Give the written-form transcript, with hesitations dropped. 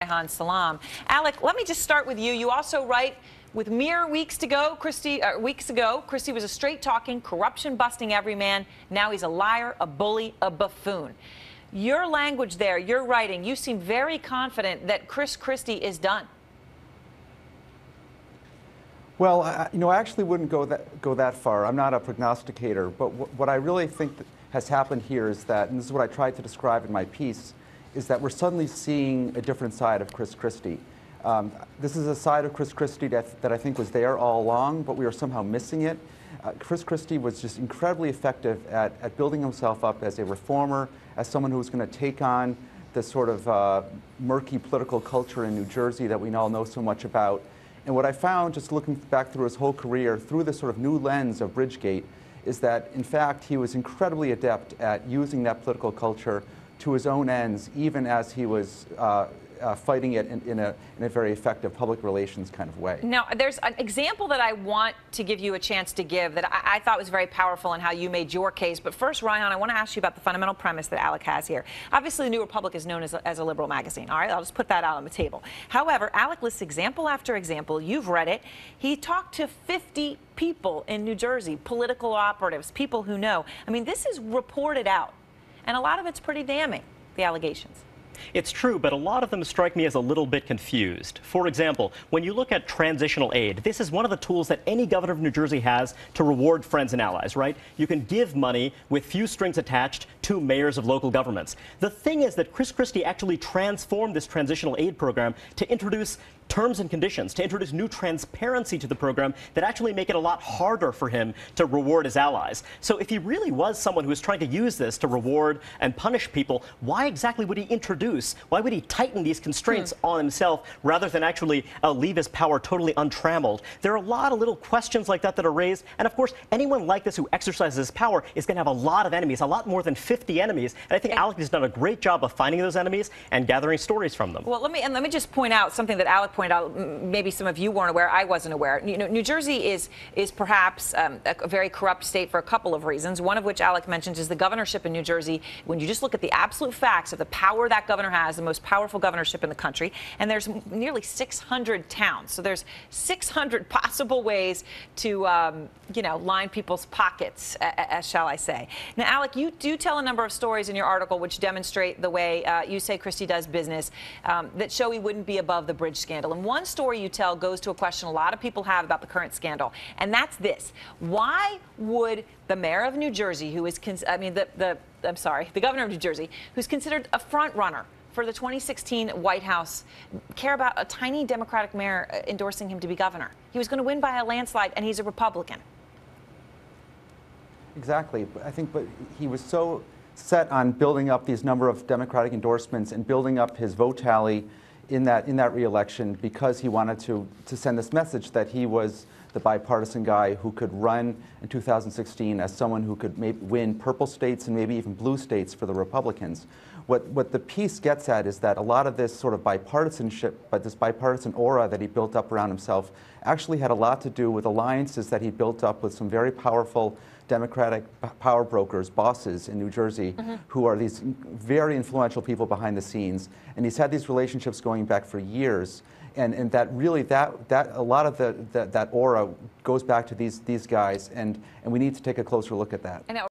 Reihan Salam. Alec, let me just start with you. You also write, with mere weeks ago, Christie was a straight-talking, corruption-busting everyman. Now he's a liar, a bully, a buffoon. Your language there, your writing, you seem very confident that Chris Christie is done. Well, I actually wouldn't go that far. I'm not a prognosticator, but what I really think that has happened here is that, and this is what I tried to describe in my piece, is that we're suddenly seeing a different side of Chris Christie. This is a side of Chris Christie that I think was there all along, but we are somehow missing it. Chris Christie was just incredibly effective at building himself up as a reformer, as someone who was going to take on this sort of murky political culture in New Jersey that we all know so much about. And what I found, just looking back through his whole career, through this sort of new lens of Bridgegate, is that, in fact, he was incredibly adept at using that political culture to his own ends, even as he was fighting it in a very effective public relations kind of way. Now, there's an example that I want to give you a chance to give that I thought was very powerful in how you made your case. But first, Reihan, I want to ask you about the fundamental premise that Alec has here. Obviously, the New Republic is known as a liberal magazine. All right, I'll just put that out on the table. However, Alec lists example after example. You've read it. He talked to 50 people in New Jersey, political operatives, people who know. I mean, this is reported out, and a lot of it's pretty damning, the allegations. It's true, but a lot of them strike me as a little bit confused. For example, when you look at transitional aid, this is one of the tools that any governor of New Jersey has to reward friends and allies, right? You can give money with few strings attached to mayors of local governments. The thing is that Chris Christie actually transformed this transitional aid program to introduce terms and conditions, to introduce new transparency to the program that actually make it a lot harder for him to reward his allies. So if he really was someone who was trying to use this to reward and punish people, why exactly would he why would he tighten these constraints on himself rather than actually leave his power totally untrammeled? There are a lot of little questions like that are raised. And of course, anyone like this who exercises his power is going to have a lot of enemies, a lot more than 50 enemies. And I think Alec has done a great job of finding those enemies and gathering stories from them. Well, let me just point out something that Alec pointed out. Maybe some of you weren't aware. I wasn't aware. You know, New Jersey is perhaps a very corrupt state for a couple of reasons. One of which Alec mentions is the governorship in New Jersey. When you just look at the absolute facts of the power that governor has, the most powerful governorship in the country, and there's nearly 600 towns. So there's 600 possible ways to, line people's pockets, as shall I say. Now, Alec, you do tell a number of stories in your article which demonstrate the way you say Christie does business that show he wouldn't be above the bridge scandal. And one story you tell goes to a question a lot of people have about the current scandal, and that's this: why would the mayor of New Jersey, who is, the governor of New Jersey, who's considered a front runner for the 2016 White House, care about a tiny Democratic mayor endorsing him to be governor? He was going to win by a landslide, and he's a Republican. Exactly. But he was so set on building up these number of Democratic endorsements and building up his vote tally in that re-election because he wanted to send this message that he was the bipartisan guy who could run in 2016 as someone who could maybe win purple states and maybe even blue states for the Republicans. What the piece gets at is that a lot of this sort of bipartisanship, but this bipartisan aura that he built up around himself actually had a lot to do with alliances that he built up with some very powerful Democratic power brokers, bosses in New Jersey, who are these very influential people behind the scenes. And he's had these relationships going back for years. And that really, a lot of that aura goes back to these guys, and we need to take a closer look at that.